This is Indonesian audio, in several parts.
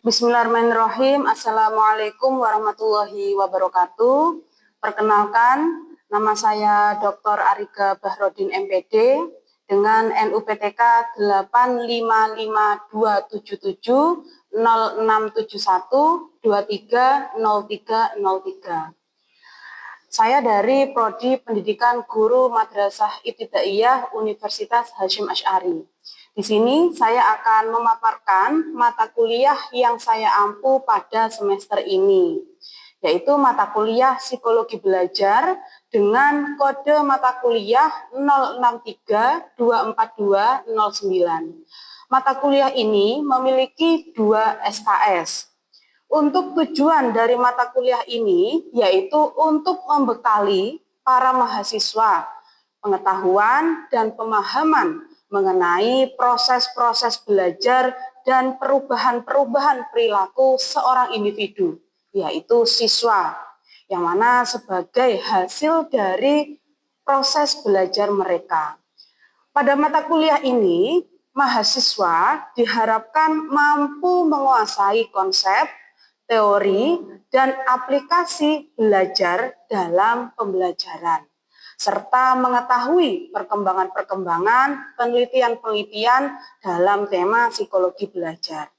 Bismillahirrahmanirrahim. Assalamualaikum warahmatullahi wabarakatuh. Perkenalkan, nama saya Dr. Ariga Bahrodin MPD dengan NUPTK 8552770671230300303. Saya dari Prodi Pendidikan Guru Madrasah Ibtidaiyah Universitas Hasyim Asy'ari. Di sini saya akan memaparkan mata kuliah yang saya ampu pada semester ini, yaitu mata kuliah Psikologi Belajar dengan kode mata kuliah 06324209. Mata kuliah ini memiliki 2 SKS. Untuk tujuan dari mata kuliah ini yaitu untuk membekali para mahasiswa pengetahuan dan pemahaman mengenai proses-proses belajar dan perubahan-perubahan perilaku seorang individu, yaitu siswa, yang mana sebagai hasil dari proses belajar mereka. Pada mata kuliah ini, mahasiswa diharapkan mampu menguasai konsep, teori, dan aplikasi belajar dalam pembelajaran, serta mengetahui perkembangan-perkembangan penelitian-penelitian dalam tema psikologi belajar.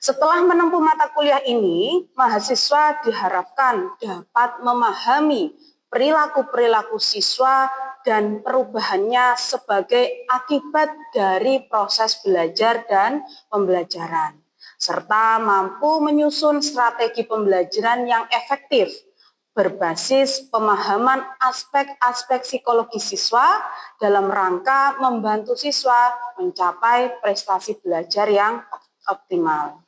Setelah menempuh mata kuliah ini, mahasiswa diharapkan dapat memahami perilaku-perilaku siswa dan perubahannya sebagai akibat dari proses belajar dan pembelajaran, serta mampu menyusun strategi pembelajaran yang efektif berbasis pemahaman aspek-aspek psikologi siswa dalam rangka membantu siswa mencapai prestasi belajar yang optimal.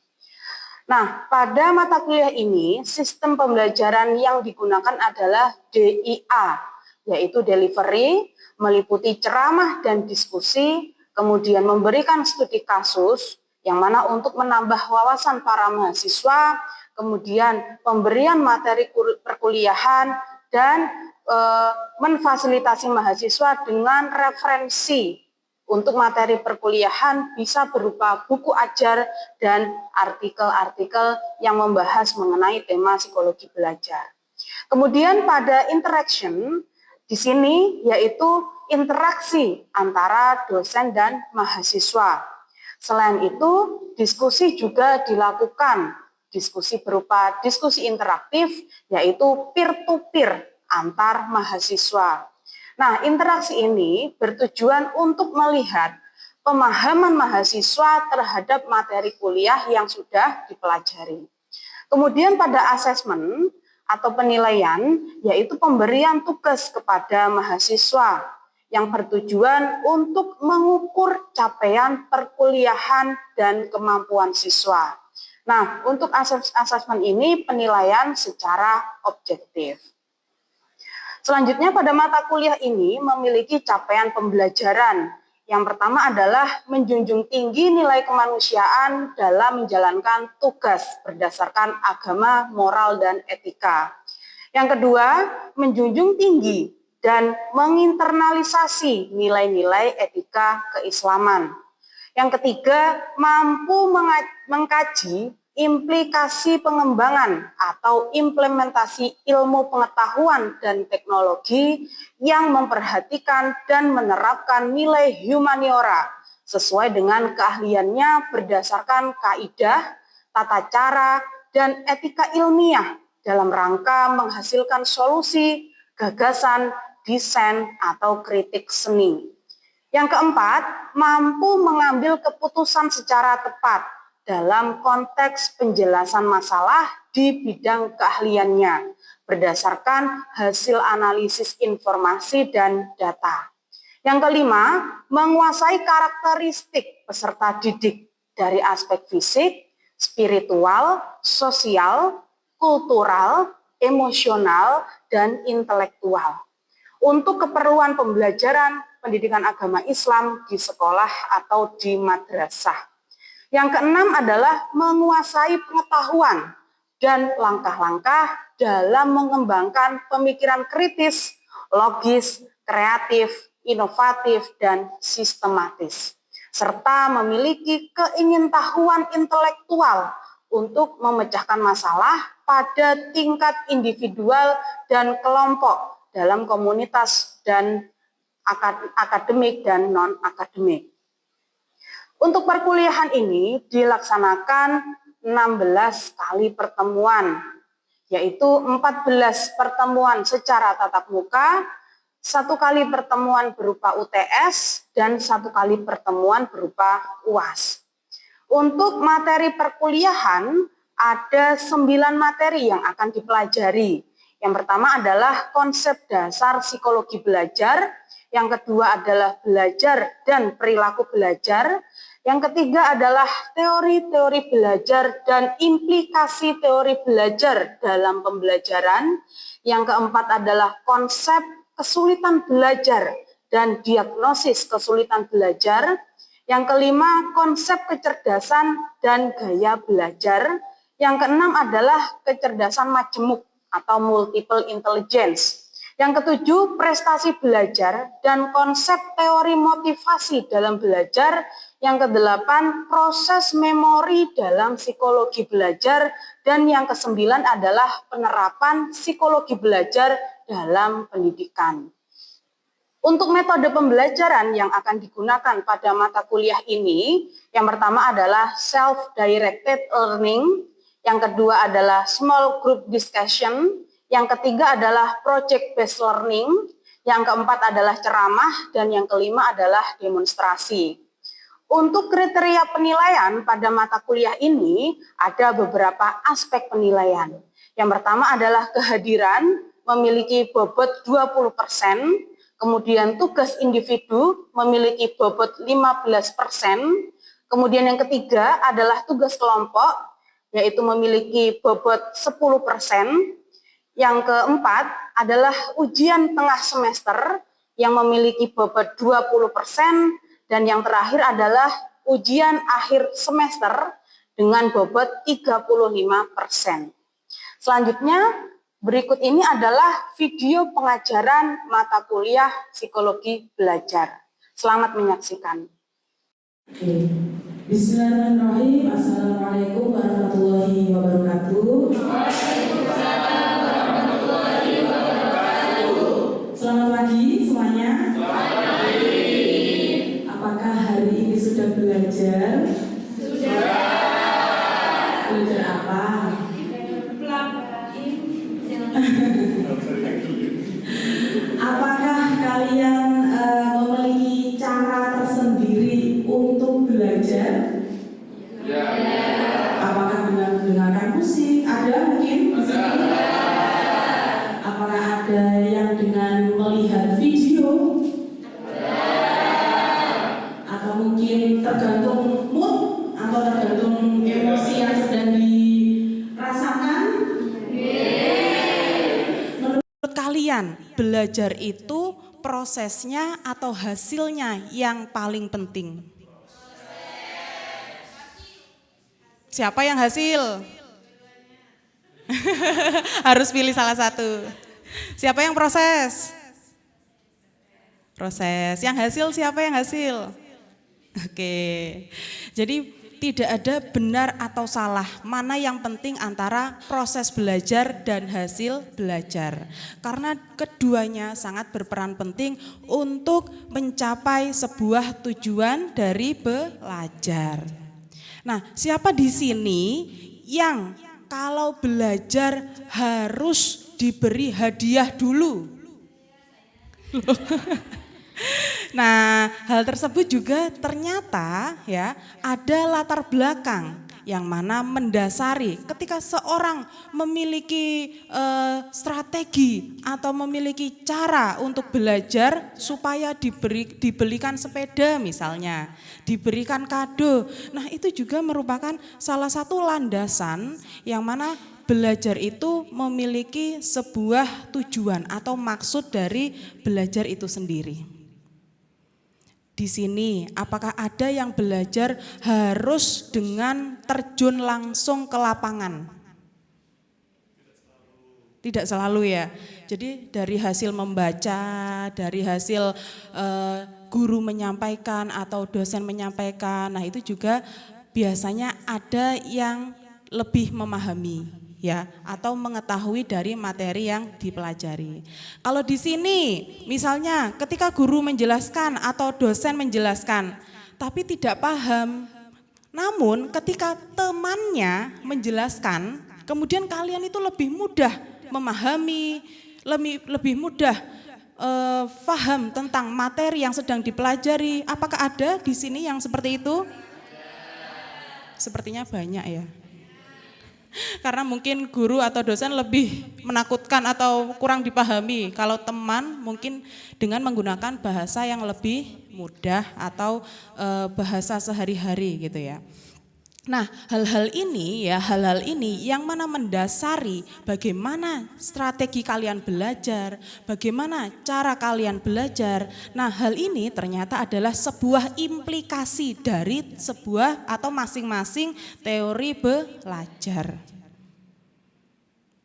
Nah, pada mata kuliah ini, sistem pembelajaran yang digunakan adalah DIA, yaitu delivery, meliputi ceramah dan diskusi, kemudian memberikan studi kasus, yang mana untuk menambah wawasan para mahasiswa, kemudian pemberian materi perkuliahan, dan memfasilitasi mahasiswa dengan referensi untuk materi perkuliahan bisa berupa buku ajar dan artikel-artikel yang membahas mengenai tema psikologi belajar. Kemudian pada interaction di sini yaitu interaksi antara dosen dan mahasiswa. Selain itu, diskusi juga dilakukan. Diskusi berupa diskusi interaktif yaitu peer-to-peer antar mahasiswa. Nah, interaksi ini bertujuan untuk melihat pemahaman mahasiswa terhadap materi kuliah yang sudah dipelajari. Kemudian pada asesmen atau penilaian, yaitu pemberian tugas kepada mahasiswa yang bertujuan untuk mengukur capaian perkuliahan dan kemampuan siswa. Nah, untuk asesmen ini penilaian secara objektif. Selanjutnya pada mata kuliah ini memiliki capaian pembelajaran. Yang pertama adalah menjunjung tinggi nilai kemanusiaan dalam menjalankan tugas berdasarkan agama, moral, dan etika. Yang kedua, menjunjung tinggi dan menginternalisasi nilai-nilai etika keislaman. Yang ketiga, mampu mengkaji implikasi pengembangan atau implementasi ilmu pengetahuan dan teknologi yang memperhatikan dan menerapkan nilai humaniora sesuai dengan keahliannya berdasarkan kaidah, tata cara, dan etika ilmiah dalam rangka menghasilkan solusi, gagasan, desain, atau kritik seni. Yang keempat, mampu mengambil keputusan secara tepat dalam konteks penjelasan masalah di bidang keahliannya berdasarkan hasil analisis informasi dan data. Yang kelima, menguasai karakteristik peserta didik dari aspek fisik, spiritual, sosial, kultural, emosional, dan intelektual untuk keperluan pembelajaran pendidikan agama Islam di sekolah atau di madrasah. Yang keenam adalah menguasai pengetahuan dan langkah-langkah dalam mengembangkan pemikiran kritis, logis, kreatif, inovatif, dan sistematis, serta memiliki keingintahuan intelektual untuk memecahkan masalah pada tingkat individual dan kelompok dalam komunitas dan akademik dan non-akademik. Untuk perkuliahan ini dilaksanakan 16 kali pertemuan, yaitu 14 pertemuan secara tatap muka, 1 kali pertemuan berupa UTS, dan 1 kali pertemuan berupa UAS. Untuk materi perkuliahan, ada 9 materi yang akan dipelajari. Yang pertama adalah konsep dasar psikologi belajar, yang kedua adalah belajar dan perilaku belajar, yang ketiga adalah teori-teori belajar dan implikasi teori belajar dalam pembelajaran, yang keempat adalah konsep kesulitan belajar dan diagnosis kesulitan belajar, yang kelima konsep kecerdasan dan gaya belajar, yang keenam adalah kecerdasan majemuk atau multiple intelligence. Yang ketujuh, prestasi belajar dan konsep teori motivasi dalam belajar. Yang kedelapan, proses memori dalam psikologi belajar. Dan yang kesembilan adalah penerapan psikologi belajar dalam pendidikan. Untuk metode pembelajaran yang akan digunakan pada mata kuliah ini, yang pertama adalah self-directed learning, yang kedua adalah small group discussion, yang ketiga adalah project-based learning, yang keempat adalah ceramah, dan yang kelima adalah demonstrasi. Untuk kriteria penilaian pada mata kuliah ini, ada beberapa aspek penilaian. Yang pertama adalah kehadiran, memiliki bobot 20%, kemudian tugas individu memiliki bobot 15%, kemudian yang ketiga adalah tugas kelompok, yaitu memiliki bobot 10%, yang keempat adalah ujian tengah semester yang memiliki bobot 20%, dan yang terakhir adalah ujian akhir semester dengan bobot 35%. Selanjutnya, berikut ini adalah video pengajaran mata kuliah psikologi belajar. Selamat menyaksikan. Bismillahirrahmanirrahim. Assalamualaikum warahmatullahi wabarakatuh. Selamat pagi semuanya. Selamat pagi. Apakah hari ini sudah belajar? Sudah. Belajar apa? Apakah kalian memiliki cara tersendiri untuk belajar? Ya. Apakah dengan mendengarkan musik? Ada mungkin? Ada. Apakah ada yang dengan melihat video? Ada. Atau mungkin tergantung mood atau tergantung emosi yang sedang dirasakan? Menurut kalian, belajar itu prosesnya atau hasilnya yang paling penting? Siapa yang hasil? Harus pilih salah satu. Siapa yang proses? Proses. Yang hasil siapa yang hasil? Oke. Jadi tidak ada benar atau salah, mana yang penting antara proses belajar dan hasil belajar. Karena keduanya sangat berperan penting untuk mencapai sebuah tujuan dari belajar. Nah, siapa di sini yang kalau belajar harus diberi hadiah dulu? Nah, hal tersebut juga ternyata ya ada latar belakang yang mana mendasari ketika seorang memiliki strategi atau memiliki cara untuk belajar supaya dibelikan sepeda misalnya, diberikan kado. Nah, itu juga merupakan salah satu landasan yang mana belajar itu memiliki sebuah tujuan atau maksud dari belajar itu sendiri. Di sini, apakah ada yang belajar harus dengan terjun langsung ke lapangan? Tidak selalu ya. Jadi dari hasil membaca, dari hasil guru menyampaikan atau dosen menyampaikan, nah itu juga biasanya ada yang lebih memahami ya atau mengetahui dari materi yang dipelajari. Kalau di sini misalnya ketika guru menjelaskan atau dosen menjelaskan tapi tidak paham, namun ketika temannya menjelaskan kemudian kalian itu lebih mudah memahami, lebih mudah paham tentang materi yang sedang dipelajari. Apakah ada di sini yang seperti itu? Sepertinya banyak ya. Karena mungkin guru atau dosen lebih menakutkan atau kurang dipahami. Kalau teman mungkin dengan menggunakan bahasa yang lebih mudah atau bahasa sehari-hari gitu ya. Nah, hal-hal ini yang mana mendasari bagaimana strategi kalian belajar, bagaimana cara kalian belajar. Nah, hal ini ternyata adalah sebuah implikasi dari sebuah atau masing-masing teori belajar.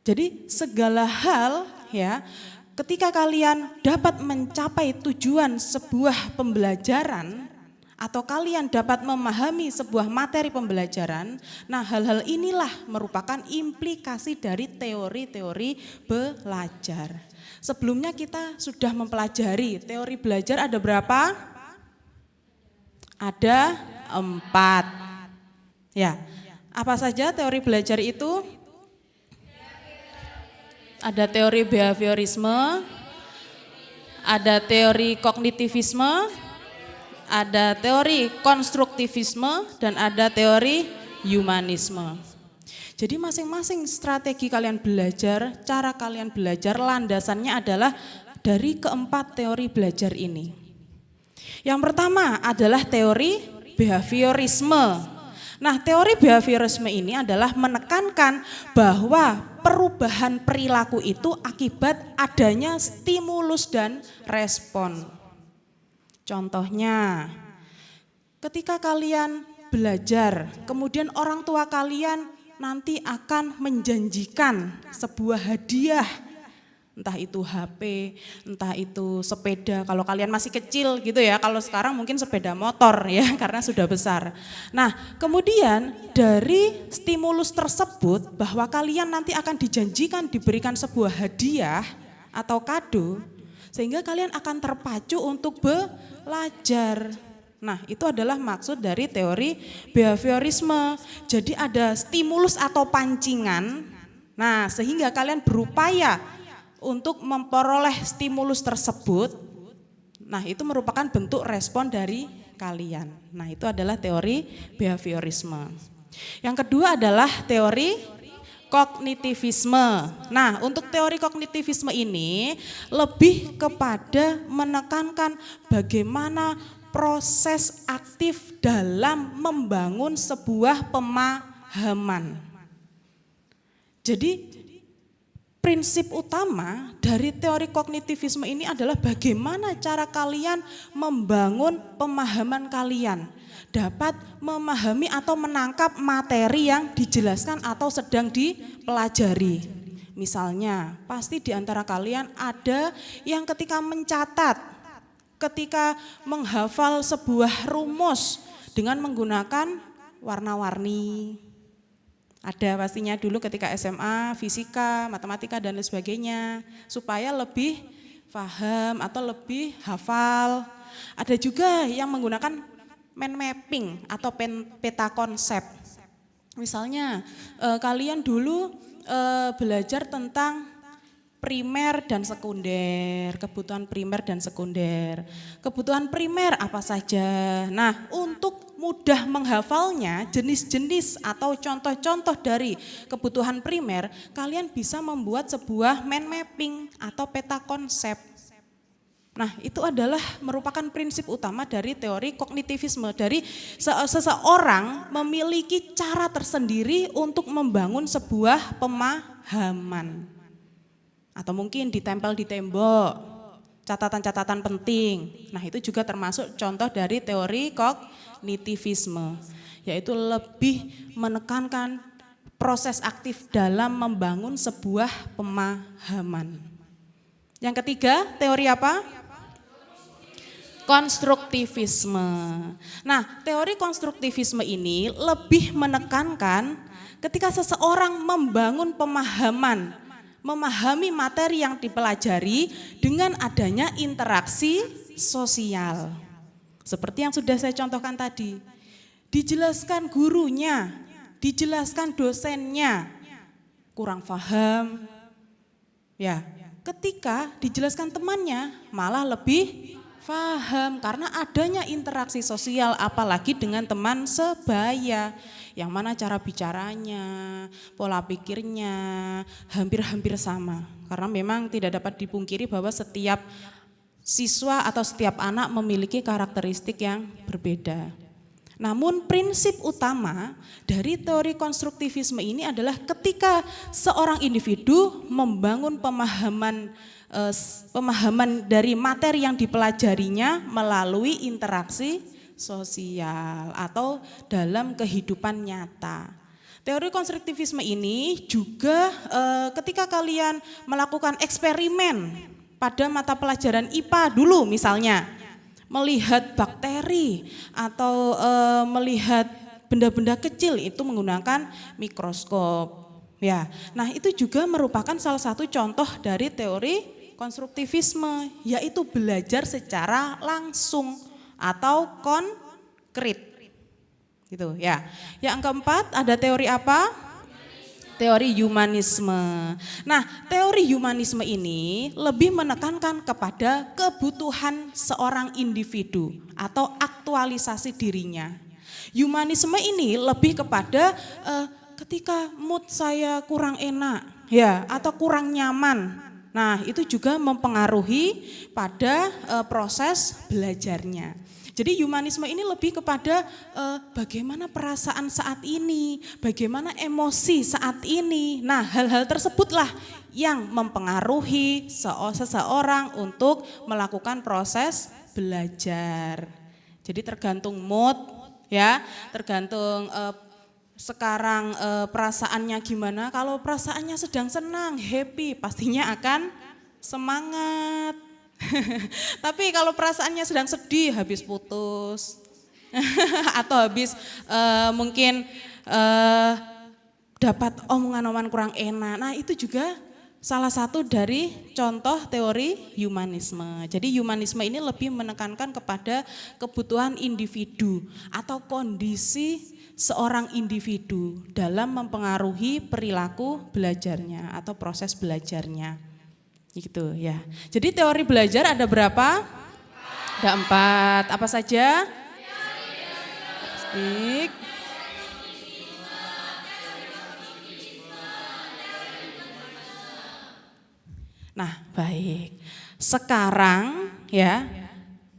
Jadi segala hal ya, ketika kalian dapat mencapai tujuan sebuah pembelajaran, atau kalian dapat memahami sebuah materi pembelajaran, nah hal-hal inilah merupakan implikasi dari teori-teori belajar. Sebelumnya kita sudah mempelajari teori belajar ada berapa? Ada 4. Ya, apa saja teori belajar itu? Ada teori behaviorisme, ada teori kognitivisme, ada teori konstruktivisme, dan ada teori humanisme. Jadi masing-masing strategi kalian belajar, cara kalian belajar, landasannya adalah dari keempat teori belajar ini. Yang pertama adalah teori behaviorisme. Nah, teori behaviorisme ini adalah menekankan bahwa perubahan perilaku itu akibat adanya stimulus dan respon. Contohnya, ketika kalian belajar, kemudian orang tua kalian nanti akan menjanjikan sebuah hadiah, entah itu HP, entah itu sepeda, kalau kalian masih kecil gitu ya, kalau sekarang mungkin sepeda motor ya, karena sudah besar. Nah, kemudian dari stimulus tersebut bahwa kalian nanti akan dijanjikan diberikan sebuah hadiah atau kado, sehingga kalian akan terpacu untuk belajar. Nah, itu adalah maksud dari teori behaviorisme. Jadi ada stimulus atau pancingan. Nah, sehingga kalian berupaya untuk memperoleh stimulus tersebut. Nah, itu merupakan bentuk respon dari kalian. Nah, itu adalah teori behaviorisme. Yang kedua adalah teori kognitivisme. Nah, untuk teori kognitivisme ini lebih kepada menekankan bagaimana proses aktif dalam membangun sebuah pemahaman. Jadi prinsip utama dari teori kognitivisme ini adalah bagaimana cara kalian membangun pemahaman kalian, dapat memahami atau menangkap materi yang dijelaskan atau sedang dipelajari. Misalnya, pasti di antara kalian ada yang ketika mencatat, ketika menghafal sebuah rumus dengan menggunakan warna-warni. Ada pastinya dulu ketika SMA, fisika, matematika dan lain sebagainya, supaya lebih paham atau lebih hafal. Ada juga yang menggunakan mind mapping atau peta konsep. Misalnya kalian dulu belajar tentang primer dan sekunder, kebutuhan primer dan sekunder. Kebutuhan primer apa saja? Nah, untuk mudah menghafalnya, jenis-jenis atau contoh-contoh dari kebutuhan primer, kalian bisa membuat sebuah mind mapping atau peta konsep. Nah, itu adalah merupakan prinsip utama dari teori kognitivisme. Dari seseorang memiliki cara tersendiri untuk membangun sebuah pemahaman. Atau mungkin ditempel di tembok, catatan-catatan penting. Nah, itu juga termasuk contoh dari teori kognitivisme, yaitu lebih menekankan proses aktif dalam membangun sebuah pemahaman. Yang ketiga, teori apa? konstruktivisme. Nah, teori konstruktivisme ini lebih menekankan ketika seseorang membangun pemahaman, memahami materi yang dipelajari dengan adanya interaksi sosial. Seperti yang sudah saya contohkan tadi, dijelaskan gurunya, dijelaskan dosennya, kurang paham, ya. Ketika dijelaskan temannya malah lebih paham karena adanya interaksi sosial, apalagi dengan teman sebaya, yang mana cara bicaranya, pola pikirnya hampir-hampir sama. Karena memang tidak dapat dipungkiri bahwa setiap siswa atau setiap anak memiliki karakteristik yang berbeda. Namun prinsip utama dari teori konstruktivisme ini adalah ketika seorang individu membangun pemahaman dari materi yang dipelajarinya melalui interaksi sosial atau dalam kehidupan nyata. Teori konstruktivisme ini juga ketika kalian melakukan eksperimen pada mata pelajaran IPA dulu misalnya, melihat bakteri atau melihat benda-benda kecil itu menggunakan mikroskop. Ya, nah itu juga merupakan salah satu contoh dari teori konstruktivisme, yaitu belajar secara langsung atau konkret. Gitu ya. Yang keempat ada teori apa? Teori humanisme. Nah, teori humanisme ini lebih menekankan kepada kebutuhan seorang individu atau aktualisasi dirinya. Humanisme ini lebih kepada ketika mood saya kurang enak, ya, atau kurang nyaman. Nah, itu juga mempengaruhi pada proses belajarnya. Jadi humanisme ini lebih kepada bagaimana perasaan saat ini, bagaimana emosi saat ini. Nah, hal-hal tersebutlah yang mempengaruhi seseorang untuk melakukan proses belajar. Jadi tergantung mood, ya, tergantung sekarang perasaannya gimana. Kalau perasaannya sedang senang, happy, pastinya akan semangat. Tapi kalau perasaannya sedang sedih, habis putus atau habis mungkin dapat omongan-omongan kurang enak. Nah, itu juga salah satu dari contoh teori humanisme. Jadi humanisme ini lebih menekankan kepada kebutuhan individu atau kondisi seorang individu dalam mempengaruhi perilaku belajarnya atau proses belajarnya. Gitu ya. Jadi teori belajar ada berapa? Ada 4. Apa saja? Stik. Nah, baik. Sekarang ya,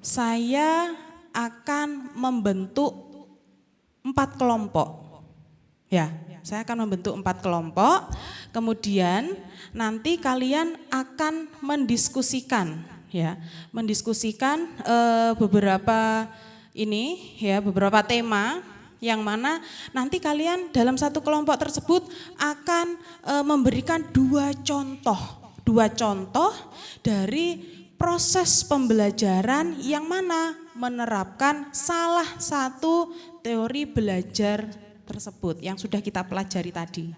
saya akan membentuk 4 kelompok. Ya, saya akan membentuk 4 kelompok. Kemudian nanti kalian akan mendiskusikan, ya, mendiskusikan beberapa beberapa tema yang mana nanti kalian dalam satu kelompok tersebut akan memberikan 2 contoh dari proses pembelajaran yang mana menerapkan salah satu teori belajar tersebut yang sudah kita pelajari tadi.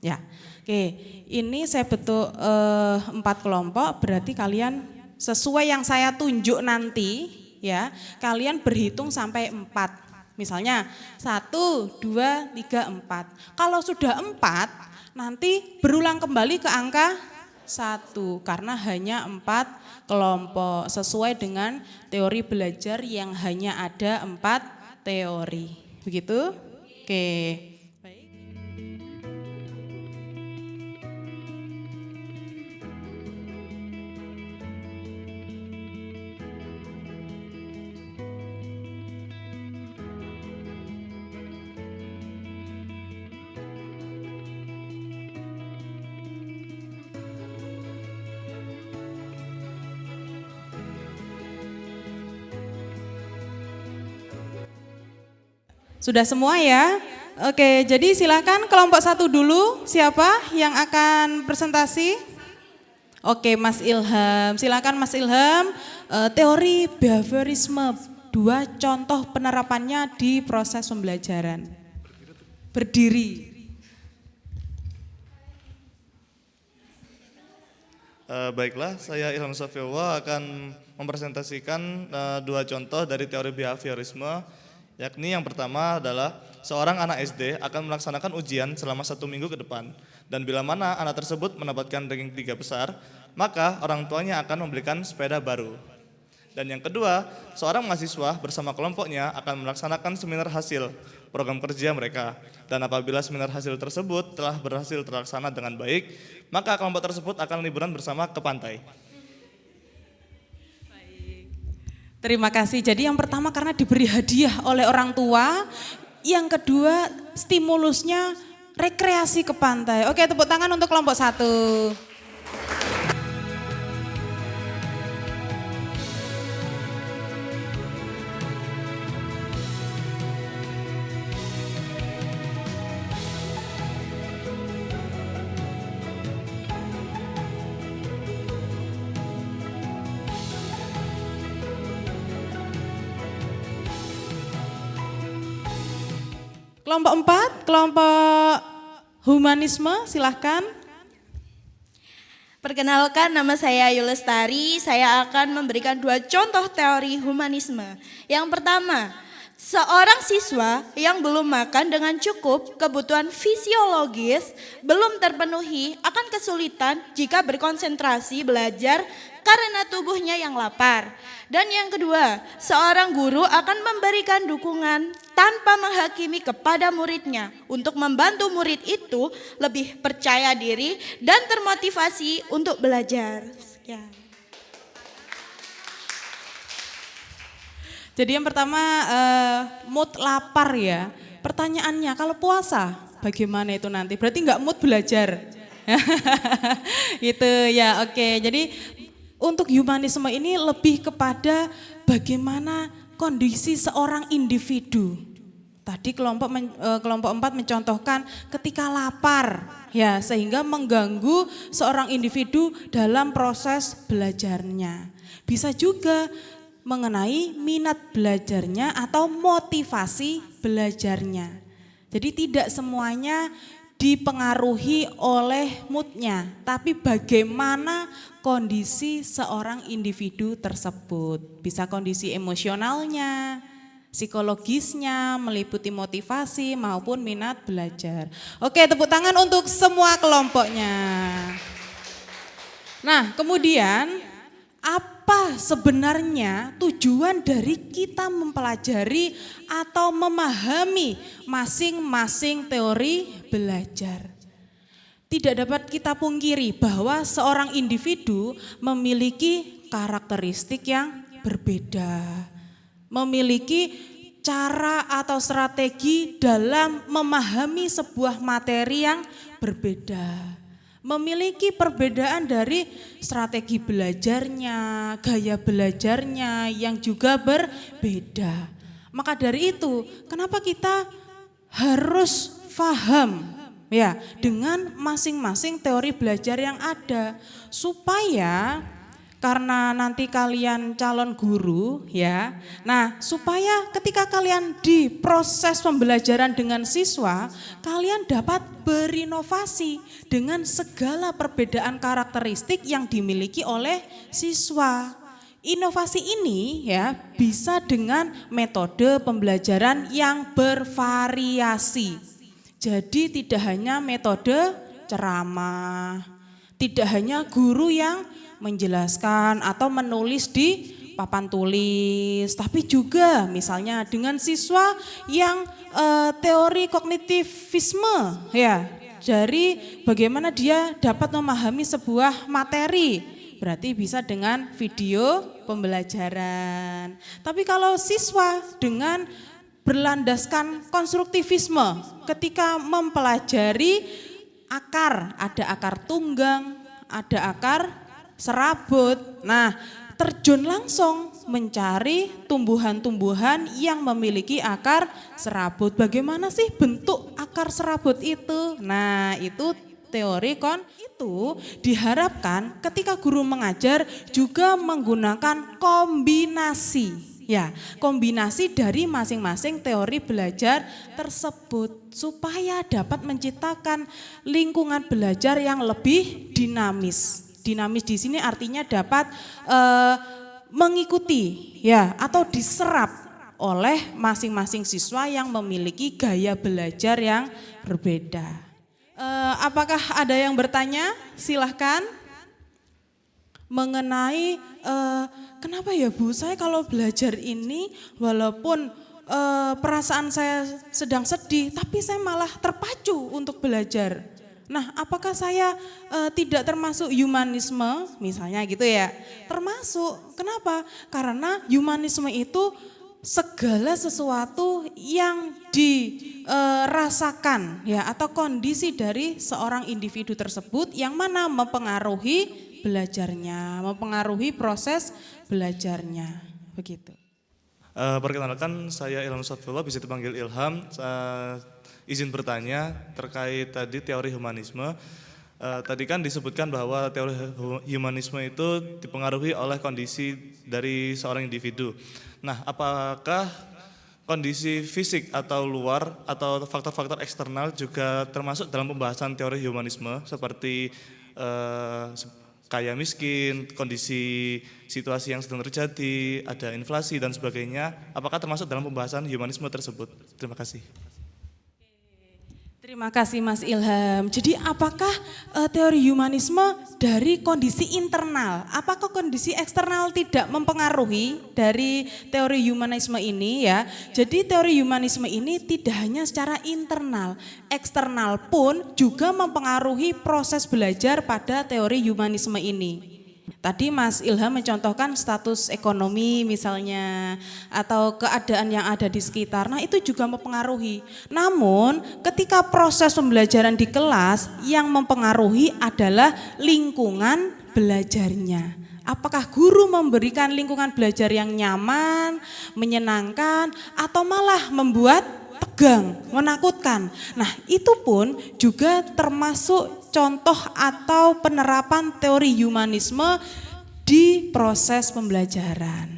Ya, oke, ini saya bentuk 4 kelompok, berarti kalian sesuai yang saya tunjuk nanti, ya, kalian berhitung sampai 4. Misalnya 1, 2, 3, 4. Kalau sudah 4, nanti berulang kembali ke angka 1 karena hanya 4 kelompok sesuai dengan teori belajar yang hanya ada 4 teori. Begitu? Oke. Sudah semua ya? Oke, jadi silakan kelompok 1 dulu, siapa yang akan presentasi? Oke, Mas Ilham. Silakan Mas Ilham. Teori behaviorisme, 2 contoh penerapannya di proses pembelajaran. Berdiri. Baiklah, saya Ilham Safiyullah akan mempresentasikan 2 contoh dari teori behaviorisme, yakni yang pertama adalah seorang anak SD akan melaksanakan ujian selama 1 minggu ke depan, dan bila mana anak tersebut mendapatkan ranking 3 besar, maka orang tuanya akan membelikan sepeda baru. Dan yang kedua, seorang mahasiswa bersama kelompoknya akan melaksanakan seminar hasil program kerja mereka. Dan apabila seminar hasil tersebut telah berhasil terlaksana dengan baik, maka kelompok tersebut akan liburan bersama ke pantai. Terima kasih. Jadi yang pertama karena diberi hadiah oleh orang tua, yang kedua stimulusnya rekreasi ke pantai. Oke, tepuk tangan untuk kelompok 1. Kelompok 4, kelompok humanisme, silahkan. Perkenalkan, nama saya Yulestari. Saya akan memberikan 2 contoh teori humanisme. Yang pertama, seorang siswa yang belum makan dengan cukup, kebutuhan fisiologis belum terpenuhi akan kesulitan jika berkonsentrasi belajar karena tubuhnya yang lapar. Dan yang kedua, seorang guru akan memberikan dukungan tanpa menghakimi kepada muridnya untuk membantu murid itu lebih percaya diri dan termotivasi untuk belajar. Sekian. Jadi yang pertama mood lapar ya. Pertanyaannya kalau puasa bagaimana itu nanti? Berarti nggak mood belajar. Gitu ya, oke. Jadi untuk humanisme ini lebih kepada bagaimana kondisi seorang individu. Tadi kelompok 4 mencontohkan ketika lapar ya, sehingga mengganggu seorang individu dalam proses belajarnya. Bisa juga mengenai minat belajarnya atau motivasi belajarnya. Jadi tidak semuanya dipengaruhi oleh moodnya, tapi bagaimana kondisi seorang individu tersebut. Bisa kondisi emosionalnya, psikologisnya, meliputi motivasi maupun minat belajar. Oke, tepuk tangan untuk semua kelompoknya. Nah, kemudian apa sebenarnya tujuan dari kita mempelajari atau memahami masing-masing teori belajar? Tidak dapat kita pungkiri bahwa seorang individu memiliki karakteristik yang berbeda, memiliki cara atau strategi dalam memahami sebuah materi yang berbeda. Memiliki perbedaan dari strategi belajarnya, gaya belajarnya yang juga berbeda. Maka dari itu, kenapa kita harus paham ya dengan masing-masing teori belajar yang ada, supaya karena nanti kalian calon guru ya. Nah, supaya ketika kalian di proses pembelajaran dengan siswa, kalian dapat berinovasi dengan segala perbedaan karakteristik yang dimiliki oleh siswa. Inovasi ini ya bisa dengan metode pembelajaran yang bervariasi. Jadi tidak hanya metode ceramah, tidak hanya guru yang menjelaskan atau menulis di papan tulis, tapi juga misalnya dengan siswa yang teori kognitivisme ya. Jadi bagaimana dia dapat memahami sebuah materi, berarti bisa dengan video pembelajaran. Tapi kalau siswa dengan berlandaskan konstruktivisme ketika mempelajari akar, ada akar tunggang, ada akar serabut. Nah, terjun langsung mencari tumbuhan-tumbuhan yang memiliki akar serabut. Bagaimana sih bentuk akar serabut itu? Nah, itu teori itu diharapkan ketika guru mengajar juga menggunakan kombinasi. Ya, kombinasi dari masing-masing teori belajar tersebut supaya dapat menciptakan lingkungan belajar yang lebih dinamis. Dinamis di sini artinya dapat mengikuti ya atau diserap oleh masing-masing siswa yang memiliki gaya belajar yang berbeda. Apakah ada yang bertanya? Silahkan. Mengenai kenapa ya Bu, saya kalau belajar ini walaupun perasaan saya sedang sedih, tapi saya malah terpacu untuk belajar. Nah, apakah saya tidak termasuk humanisme, misalnya gitu ya? Termasuk, kenapa? Karena humanisme itu segala sesuatu yang dirasakan ya atau kondisi dari seorang individu tersebut yang mana mempengaruhi belajarnya, mempengaruhi proses belajarnya, begitu. Perkenalkan, saya Ilham Safiullah, bisa dipanggil Ilham. Izin bertanya terkait tadi teori humanisme. Tadi kan disebutkan bahwa teori humanisme itu dipengaruhi oleh kondisi dari seorang individu. Nah, apakah kondisi fisik atau luar atau faktor-faktor eksternal juga termasuk dalam pembahasan teori humanisme seperti kaya miskin, kondisi situasi yang sedang terjadi, ada inflasi dan sebagainya, apakah termasuk dalam pembahasan humanisme tersebut? Terima kasih. Terima kasih Mas Ilham. Jadi apakah teori humanisme dari kondisi internal? Apakah kondisi eksternal tidak mempengaruhi dari teori humanisme ini ya? Jadi teori humanisme ini tidak hanya secara internal, eksternal pun juga mempengaruhi proses belajar pada teori humanisme ini. Tadi Mas Ilham mencontohkan status ekonomi misalnya atau keadaan yang ada di sekitar. Nah, itu juga mempengaruhi. Namun ketika proses pembelajaran di kelas yang mempengaruhi adalah lingkungan belajarnya. Apakah guru memberikan lingkungan belajar yang nyaman, menyenangkan, atau malah membuat tegang, menakutkan. Nah, itu pun juga termasuk contoh atau penerapan teori humanisme di proses pembelajaran.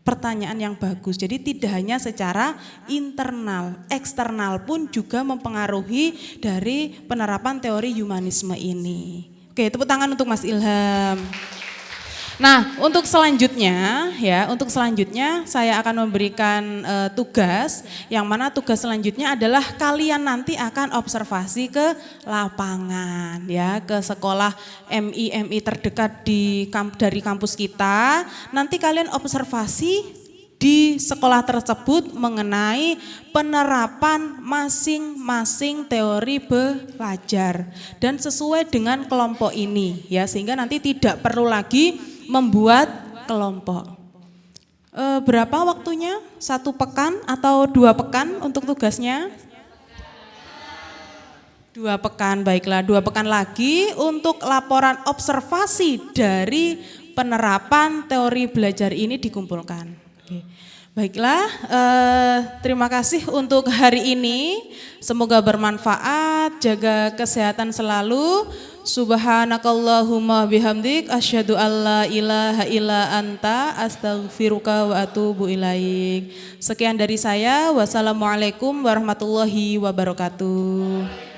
Pertanyaan yang bagus, jadi tidak hanya secara internal, eksternal pun juga mempengaruhi dari penerapan teori humanisme ini. Oke, tepuk tangan untuk Mas Ilham. Nah, untuk selanjutnya saya akan memberikan tugas, yang mana tugas selanjutnya adalah kalian nanti akan observasi ke lapangan ya, ke sekolah MI terdekat dari kampus kita. Nanti kalian observasi di sekolah tersebut mengenai penerapan masing-masing teori belajar dan sesuai dengan kelompok ini ya, sehingga nanti tidak perlu lagi membuat kelompok. Berapa waktunya? 1 pekan atau 2 pekan untuk tugasnya? 2 pekan, baiklah 2 pekan lagi untuk laporan observasi dari penerapan teori belajar ini dikumpulkan. Oke. Baiklah, terima kasih untuk hari ini. Semoga bermanfaat, jaga kesehatan selalu. Subhanakallahumma bihamdik, asyhadu alla ilaha illa anta, astaghfiruka wa atubu ilaik. Sekian dari saya, wassalamualaikum warahmatullahi wabarakatuh.